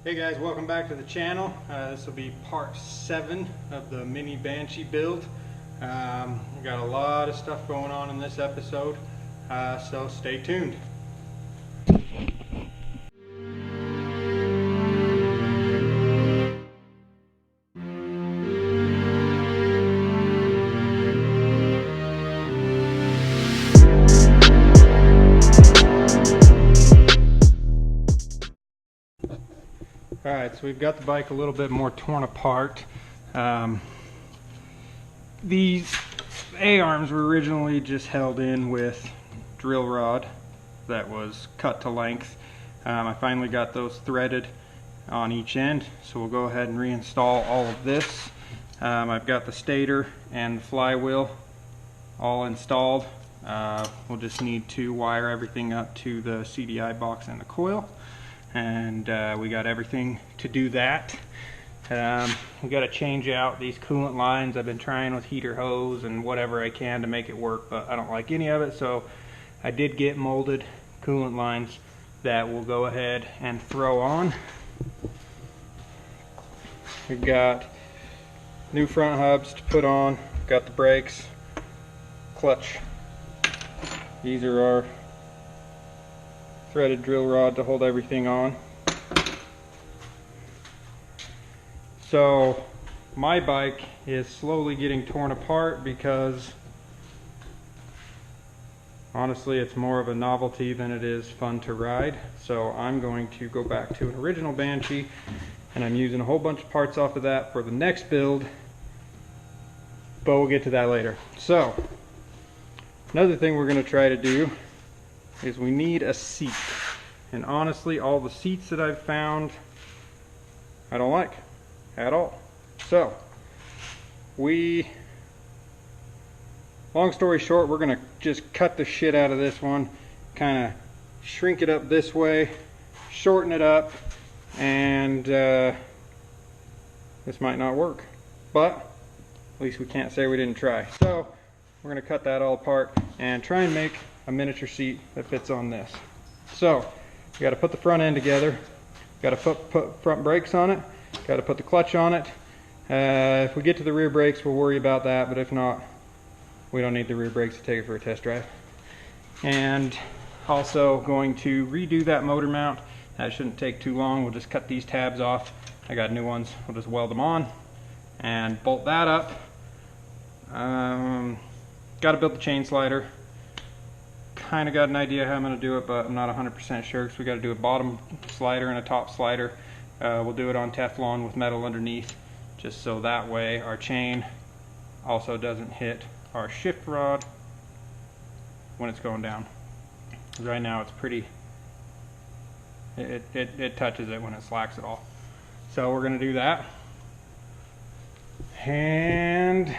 Hey guys, welcome back to the channel. This will be part 7 of the mini Banshee build. We got a lot of stuff going on in this episode, so stay tuned. Alright, so we've got the bike a little bit more torn apart. These A-arms were originally just held in with drill rod that was cut to length. I finally got those threaded on each end, so we'll go ahead and reinstall all of this. I've got the stator and the flywheel all installed. We'll just need to wire everything up to the CDI box and the coil. And we got everything to do that. We got to change out these coolant lines. I've been trying with heater hose and whatever I can to make it work, but I don't like any of it, so I did get molded coolant lines that we'll go ahead and throw on. We've got new front hubs to put on, got the brakes, clutch. These are our threaded drill rod to hold everything on. So my bike is slowly getting torn apart because honestly it's more of a novelty than it is fun to ride. So I'm going to go back to an original Banshee, and I'm using a whole bunch of parts off of that for the next build, but we'll get to that later. So another thing we're going to try to do is we need a seat, and honestly all the seats that I've found I don't like at all. So long story short, we're gonna just cut the shit out of this one, kind of shrink it up this way, shorten it up, and this might not work, but at least we can't say we didn't try. So we're gonna cut that all apart and try and make a miniature seat that fits on this. So you got to put the front end together, got to put front brakes on it, got to put the clutch on it. If we get to the rear brakes, we'll worry about that, but if not, we don't need the rear brakes to take it for a test drive. And also going to redo that motor mount. That shouldn't take too long. We'll just cut these tabs off. I got new ones. We'll just weld them on and bolt that up. Got to build the chain slider. Kind of got an idea how I'm going to do it, but I'm not 100% sure, because we got to do a bottom slider and a top slider. We'll do it on Teflon with metal underneath, just so that way our chain also doesn't hit our shift rod when it's going down. Right now it's pretty, it touches it when it slacks it all. So we're going to do that. And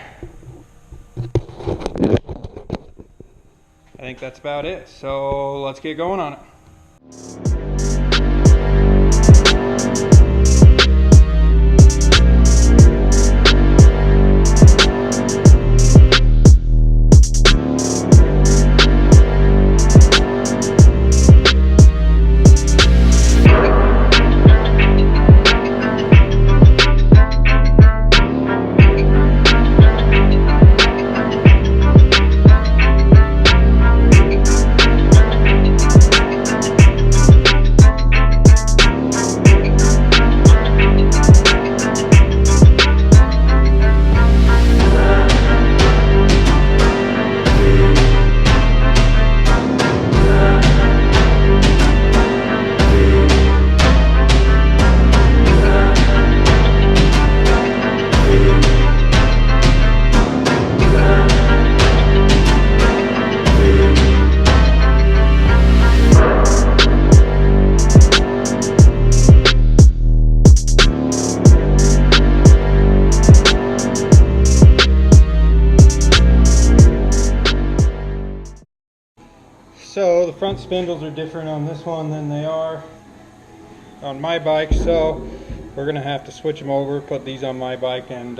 I think that's about it, so let's get going on it. So the front spindles are different on this one than they are on my bike, so we're gonna have to switch them over, put these on my bike, and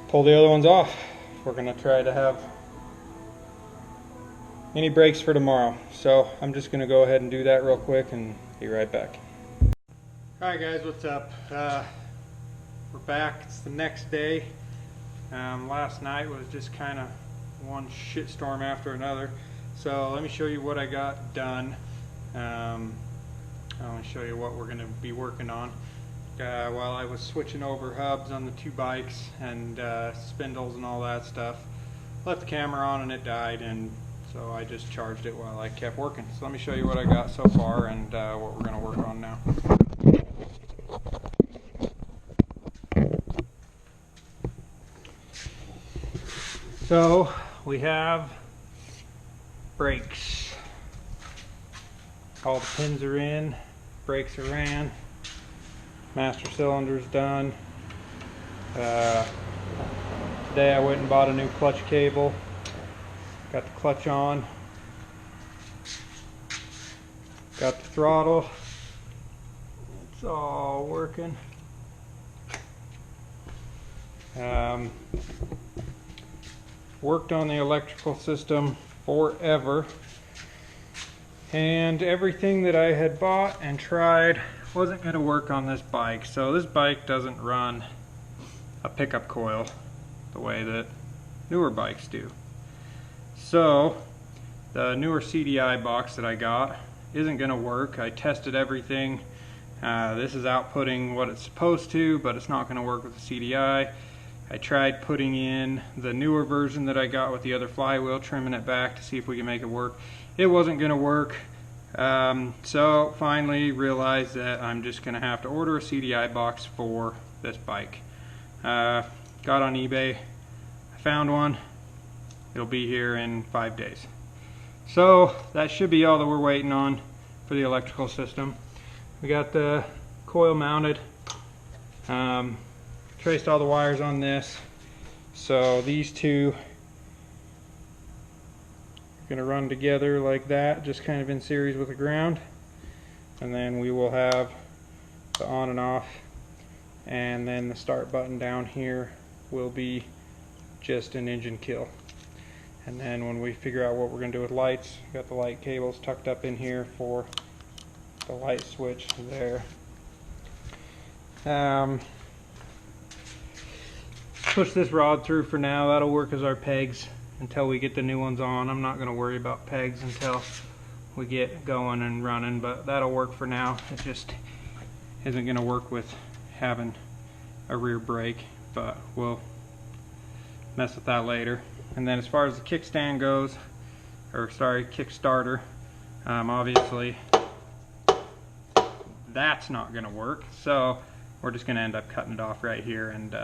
pull the other ones off. We're gonna try to have mini brakes for tomorrow. So I'm just gonna go ahead and do that real quick and be right back. Alright guys, what's up? We're back. It's the next day. Last night was just kind of one shitstorm after another. So let me show you what I got done. I want to show you what we're going to be working on. While I was switching over hubs on the two bikes and spindles and all that stuff, left the camera on and it died, and so I just charged it while I kept working. So let me show you what I got so far and what we're going to work on now. So we have brakes. All the pins are in, brakes are ran, master cylinder's done. Today I went and bought a new clutch cable. Got the clutch on. Got the throttle. It's all working. Worked on the electrical system forever, and everything that I had bought and tried wasn't going to work on this bike. So this bike doesn't run a pickup coil the way that newer bikes do. So the newer CDI box that I got isn't going to work. I tested everything. This is outputting what it's supposed to, but it's not going to work with the CDI. I tried putting in the newer version that I got with the other flywheel, trimming it back to see if we can make it work. It wasn't going to work, so finally realized that I'm just going to have to order a CDI box for this bike. Got on eBay, I found one. It'll be here in 5 days. So that should be all that we're waiting on for the electrical system. We got the coil mounted. Traced all the wires on this. So these two are going to run together like that, just kind of in series with the ground. And then we will have the on and off, and then the start button down here will be just an engine kill. And then when we figure out what we're going to do with lights, got the light cables tucked up in here for the light switch there. Push this rod through for now. That'll work as our pegs until we get the new ones on. I'm not going to worry about pegs until we get going and running, but that'll work for now. It just isn't going to work with having a rear brake, but we'll mess with that later. And then as far as the kickstand goes, or sorry, kickstarter, obviously that's not going to work, so we're just going to end up cutting it off right here and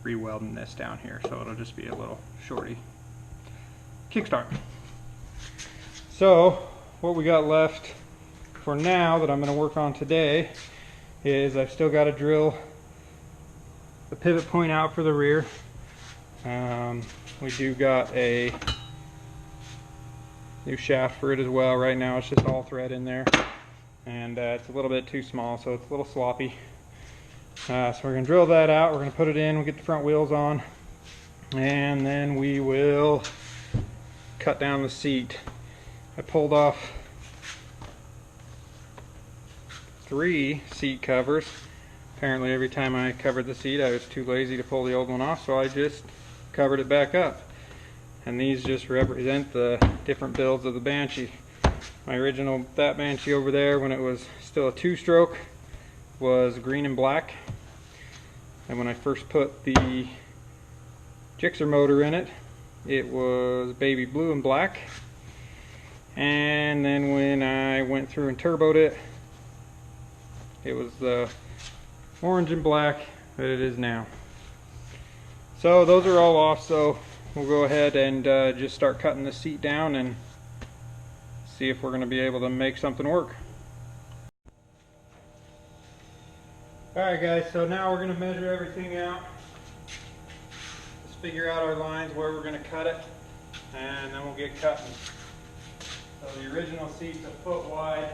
re-welding this down here, so it'll just be a little shorty kickstart. So what we got left for now that I'm going to work on today is I've still got to drill the pivot point out for the rear. We do got a new shaft for it as well. Right now it's just all thread in there, and it's a little bit too small, so it's a little sloppy. So we're going to drill that out, we're going to put it in, we'll get the front wheels on, and then we will cut down the seat. I pulled off 3 seat covers. Apparently every time I covered the seat I was too lazy to pull the old one off, so I just covered it back up. And these just represent the different builds of the Banshee. My original, that Banshee over there, when it was still a 2-stroke, was green and black, and when I first put the Gixxer motor in it, it was baby blue and black, and then when I went through and turboed it, it was the orange and black that it is now. So those are all off, so we'll go ahead and just start cutting the seat down and see if we're going to be able to make something work. Alright guys, so now we're going to measure everything out. Let's figure out our lines, where we're going to cut it, and then we'll get cutting. So the original seat's a foot wide.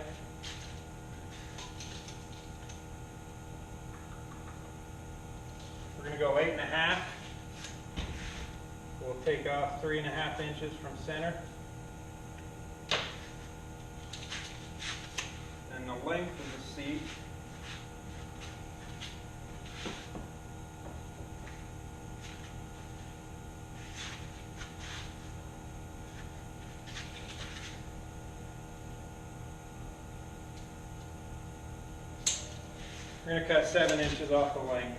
We're going to go 8.5. We'll take off 3.5 inches from center. And the length of the seat We're going to cut 7 inches off the length.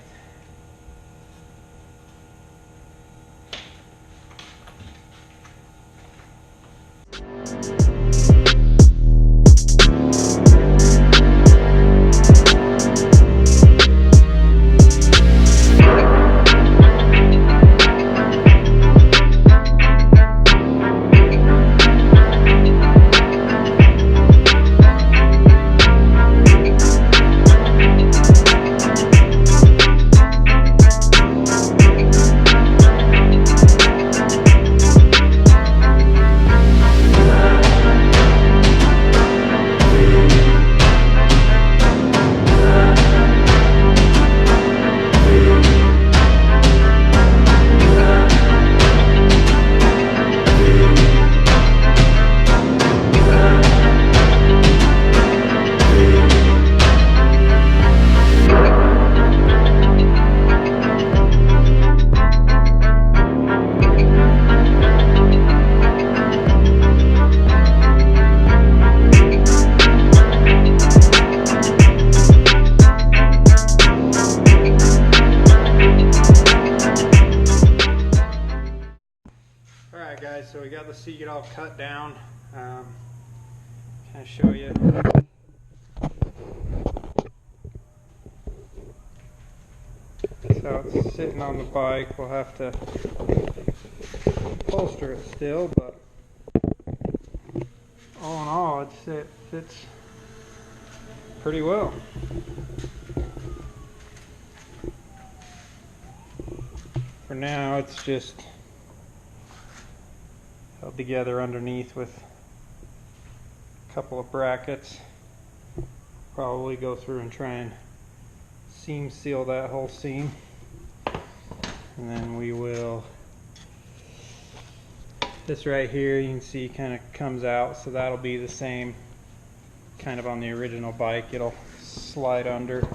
Alright guys, so we got the seat all cut down. Can I show you? So it's sitting on the bike. We'll have to upholster it still, but all in all it fits pretty well. For now it's just held together underneath with a couple of brackets. Probably go through and try and seam seal that whole seam, and then we will, this right here you can see kind of comes out, so that'll be the same kind of on the original bike. It'll slide under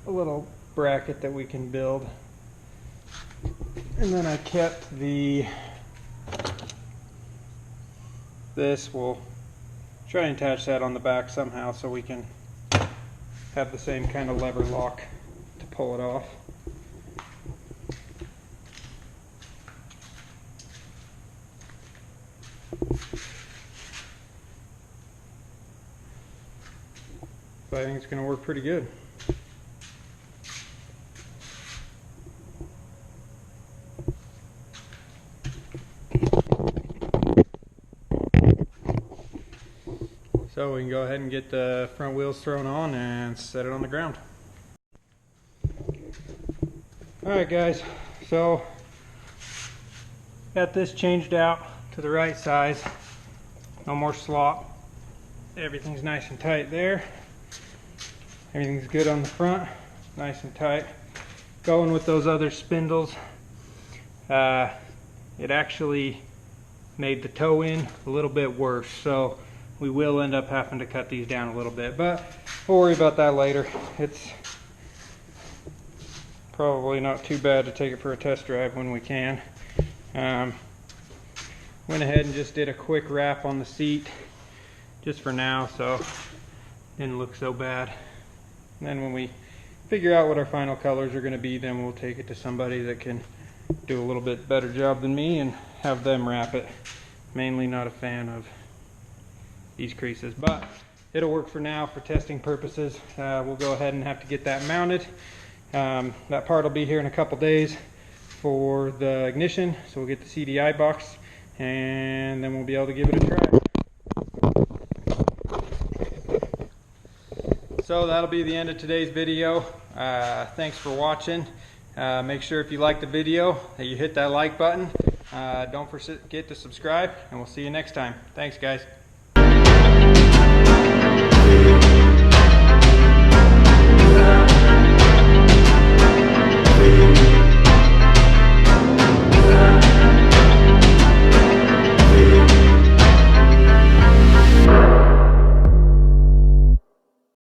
a little bracket that we can build. And then I kept this, we'll try and attach that on the back somehow so we can have the same kind of lever lock to pull it off. But I think it's going to work pretty good. So we can go ahead and get the front wheels thrown on and set it on the ground. Alright guys, so got this changed out to the right size. No more slop. Everything's nice and tight there. Everything's good on the front, nice and tight. Going with those other spindles, it actually made the toe in a little bit worse, so we will end up having to cut these down a little bit, but we'll worry about that later. It's probably not too bad to take it for a test drive when we can. Went ahead and just did a quick wrap on the seat just for now, so it didn't look so bad. And then when we figure out what our final colors are going to be, then we'll take it to somebody that can do a little bit better job than me and have them wrap it. Mainly not a fan of these creases, but it'll work for now for testing purposes. We'll go ahead and have to get that mounted. That part will be here in a couple days for the ignition, so we'll get the CDI box and then we'll be able to give it a try. So that'll be the end of today's video. Thanks for watching. Make sure if you like the video that you hit that like button. Don't forget to subscribe, and we'll see you next time. Thanks guys.